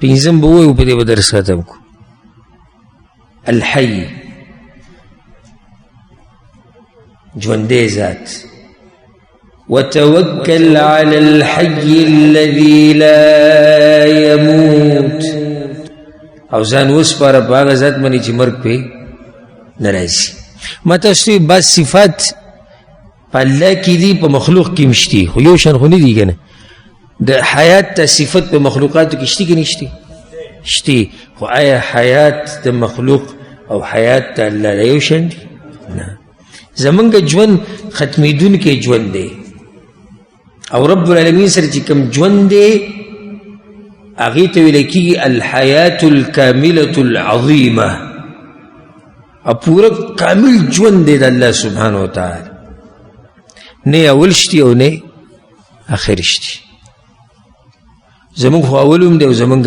پنځم به ووایو په دې به درس ختم کو. الحی ژوندی ذات. وتوکل علی الحی الذی لا یموت، او ځان وسپاره په هغه ذات باندې چې مرګ پې نه راځي. ما تاسو ته بعض صفات په الله کې دي په مخلوق کې مشتي، خو یو شان خو نه دي که نه. د حیات ته صفت په مخلوقاتو کې شتي که نه شتي؟ شتي. خو آیا حیات د مخلوق او حیات د الله د یو شان دي؟ نه. زمونږ ژوند ختمېدونکی ژوند دی، او رب العالمین سره چې کوم ژوند دی هغې ته ویلی کېږي الحیات الکاملة العظیمه، او پوره کامل ژوند دی د الله سبحانه وتعالی. نه اول شتي او نه آخر شتي. زمونږ خو اول هم دی او زمونږ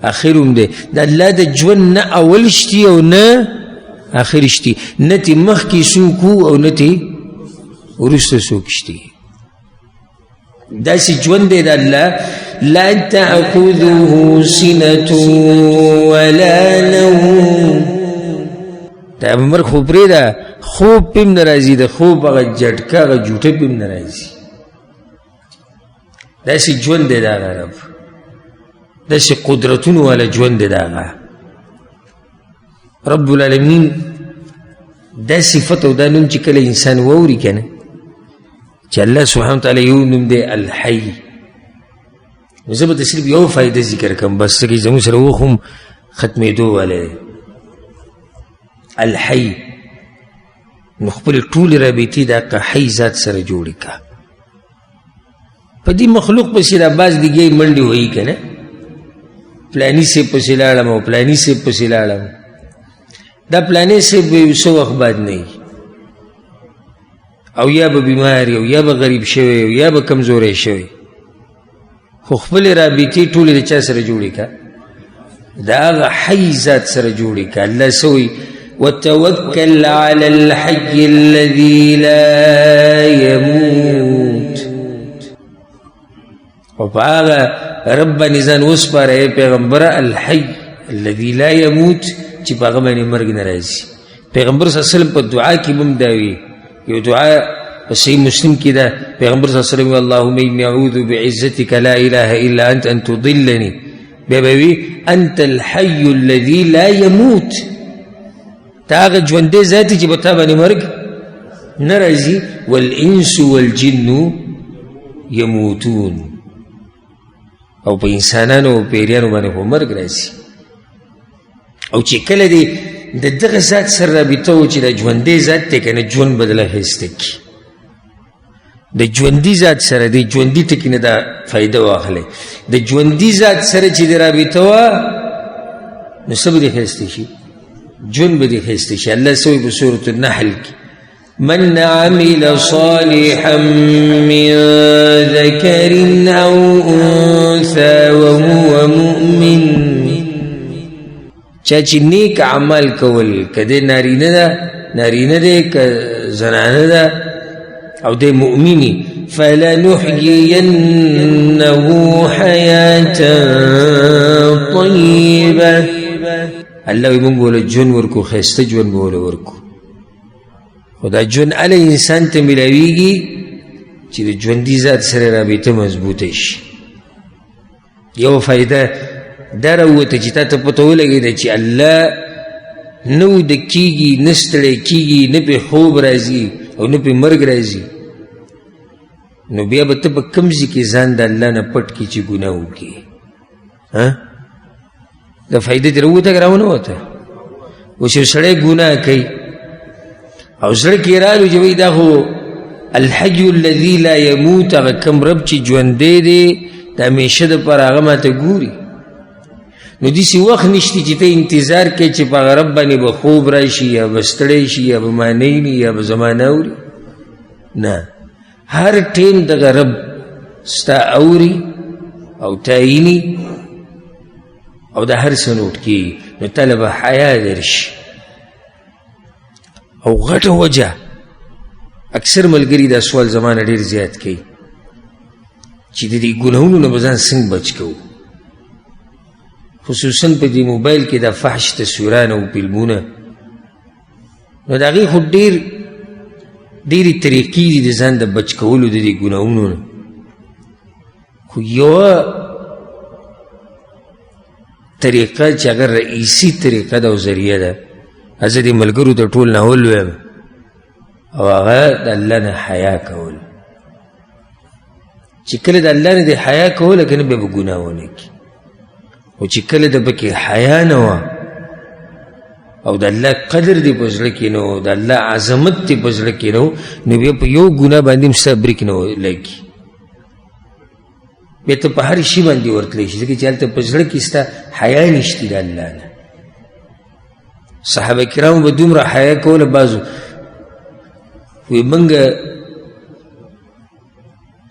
آخر هم دی. د الله د ژوند نه اول شتي او نه آخر شتي، نه تې مخکې څوک او نه تې وروسته څوک شتي. داسې ژوند دی د الله لا تأخذه سنة ولا نوم. دا مرګ خو پرېږده، خوب پې هم نه راځي، د خوب هغه جټکه هغه جوټه پې هم نه راځي. داسې ژوند دی د هغه رب، داسې قدرتونو والا ژوند دی د هغه رب العالمین. دا صفت او دا نوم چې کله انسان واوري که نه چې الله سبحانه وتعالی یو نوم دی الحی، نو زه به د صرف یو فایده ذکر کړم بس، ځکه زموږ سره وخت هم ختمېدو والی دی. الحی نو خپلې ټولې رابطې د حق حی ذات سره جوړې که. په دې مخلوق پسې را باز دیګې منډې وایي که نه، پلاني صاحب پسې لاړم او پلاني صاحب پسې لاړم. دا پلاني صاحب به یو څه وخت بعد نه وي، او یا به بیمار او یا به غریب شوی او یا به کمزوری شوی، خو خپلې رابطې ټولې د چا سره جوړې که؟ د هغه حی ذات سره جوړې که. الله څه وایي؟ وتوکل علی الحی الذی لا یموت. او په هغه رب باندې ځان وسپاره ای پیغمبره الحی الذی لا یموت چې په هغه باندې مرګ نه راځي. پیغمبر صلی الله علیه وسلم په دعا کې هم دا وي، یو دعا په صحیح مسلم کې ده، پیغمبر صلی الله علیه وسلم اللهم انی اعوذ بعزتک لا اله الا انت ان تضلنی، بیا به وي انت الحی الذی لا یموت. تا هغه ژوندی ذات چې په تا باندې مرګ نه راځي. والانس والجن یموتون، او په انسانانو او پیریانو باندې خو مرګ راځي. او چې کله دې د دغه ذات سره رابطه و چې د ژوندی ذات دی که نه، ژوند به دله ښایسته کړي. د ژوندي ذات سره د ژوندي ټکي نه دا فایده واخلئ. د ژوندي ذات سره چې د رابطه وه نو څه به دې ښایسته شي؟ ژوند به دې ښایسته شي. الله څه وایي په سورة النحل کې؟ من عمل صالحا من ذكر أو أنثى وهو مؤمن. چا چې نیک عمل کول، که دی نارینه دی که زنانه ده، او دی مؤمنی، فلنحيينه حياة طيبة. الله وی مونږ بوله ژوند ورکو، ښایسته ژوند به وله ورکو. خو دا ژوند هله انسان ته میلاویږي چې د ژوندي ذات سره رابطه مضبوطه شي. یو فایده دا راووته چې تا ته پته ولګېده چې الله نه وده کېږي، نه ستړی کېږي، نه پې خوب راځي او نه پې مرګ راځي، نو بیا به ته په کوم ځای کې ځان د الله نه پټ کړي چې ګناه وکړي؟ دا فایده دې راووته که راونه وته؟ اوس یو سړی ګناه کوي او زړه کې رالو چې وایي دا خو الحی الذي لا یموت، هغه کوم رب چې ژوندی دی د همیشه دپاره هغه ماته ګوري. نو داسې وخت نشته چې ته انتظار کوې چې په هغه رب باندې به خوب راشي یا به ستړی شي یا به ما نه ویني یا به زما نه اوري. نه، هر ټیم دغه رب ستا اوري او تا ویني او د هر څه نوټ کېږي. نو تله به حیا درشي. او غټه وجه اکثر ملګري دا سوال زمانه ډېر زیات کوي چې د دې ګناهونو نه به ځان څنګه بچ کوو. خصوصا په دې موبایل کې د فحش تصویران او فلمونه، نو د هغې خو ډېرې طریقې دي د ځان د بچ کولو د دې ګناهونو نه، خو یوه طریقه چې اگر رئیسي طریقه ده او ذریعه ده، زه دې ملګرو د ټول نه ولویم، او هغه د الله نه حیا کول. چې کله د الله نه دې حیا کوله که نه بیا به ګناه ونه کړي، خو چې کله د پکې حیا نه وه او د الله قدر دې په زړه کې نه و، د الله عظمت دې په زړه کې نه و، نو بیا په یو ګناه باندې هم ستا بریک نه لګي، بیا ته په هر شي باندې ورتلی شي، ځکه چې هلته په زړه کې ستا حیا نشتي د الله نه. صحابه کرامو به دومره حیا کوله، بعضو وی منګه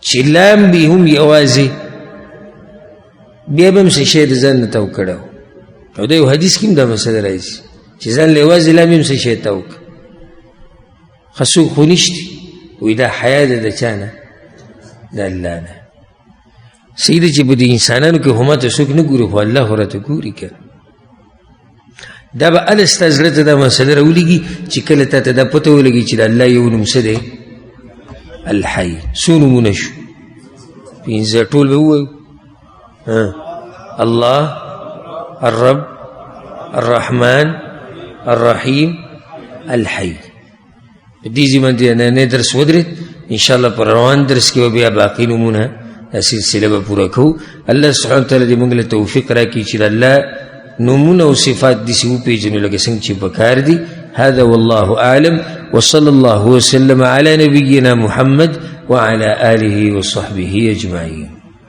چې لامبي هم یوازې بیا به هم څه شی د ځان نه تو کړی و، او د یو حدیث کې هم دا مسله راځي چې ځان له یوازې لامبي هم څه شی تو کړه، ښه څوک خو نشتي، وی دا حیا ده د چا نه؟ د الله نه. صحیح ده چې په دې انسانانو کې خو ماته څوک نه ګوري، خو الله خو راته ګوري که دا به هله ستا زړه ته دا مسله راولېږي چې کله تا ته دا پته ولګي چې د الله یو نوم څه دی؟ الحی. څو نومونه شو؟ پنځه ټول به ووایو. الله، الرب، الرحمن، الرحیم، الحی. په دې ځای باندې نننی درس ودرېد، انشاءالله په روان درس کې به بیا باقي نومونه دا سلسله به پوره کوو. الله سبحانه وتعالی دې موږ له توفیق راکړي چې د الله نومونه او صفات داسې وپېژنو لکه څنګه چې پکار دي. هذا والله أعلم، وصلى الله وسلم على نبينا محمد وعلى آله وصحبه أجمعين.